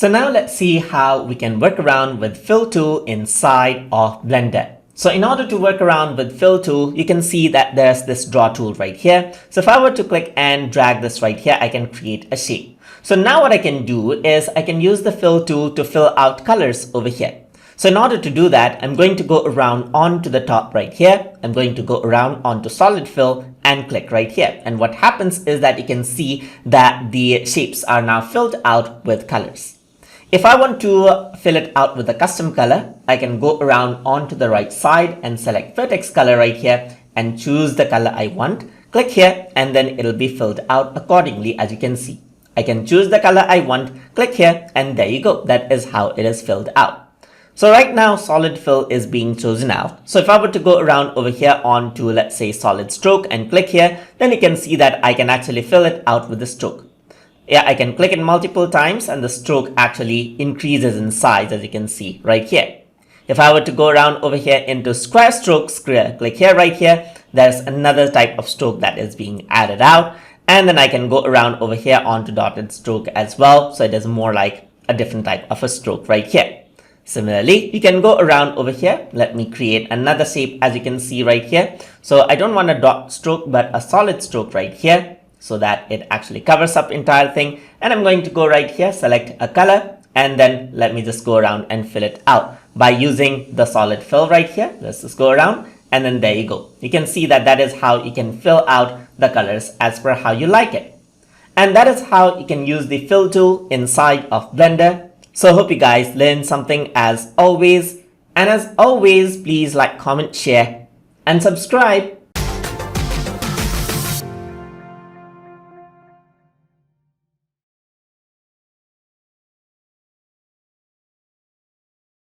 So now let's see how we can work around with fill tool inside of Blender. So in order to work around with fill tool, you can see that there's this draw tool right here. So if I were to click and drag this right here, I can create a shape. So now what I can do is I can use the fill tool to fill out colors over here. So in order to do that, I'm going to go around onto the top right here. I'm going to go around onto solid fill and click right here. And what happens is that you can see that the shapes are now filled out with colors. If I want to fill it out with a custom color, I can go around onto the right side and select vertex color right here and choose the color I want. Click here and then it'll be filled out accordingly, as you can see. I can choose the color I want, click here, and there you go. That is how it is filled out. So right now solid fill is being chosen out. So if I were to go around over here onto, let's say, solid stroke and click here, then you can see that I can actually fill it out with the stroke. Yeah, I can click it multiple times and the stroke actually increases in size, as you can see right here. If I were to go around over here into square strokes, click here right here, there's another type of stroke that is being added out. And then I can go around over here onto dotted stroke as well. So it is more like a different type of a stroke right here. Similarly, you can go around over here. Let me create another shape, as you can see right here. So I don't want a dot stroke, but a solid stroke right here, so that it actually covers up entire thing. And I'm going to go right here, select a color, and then let me just go around and fill it out by using the solid fill right here. Let's just go around, and then there you go. You can see that that is how you can fill out the colors as per how you like it. And that is how you can use the fill tool inside of Blender. So hope you guys learned something as always. And as always, please like, comment, share, and subscribe.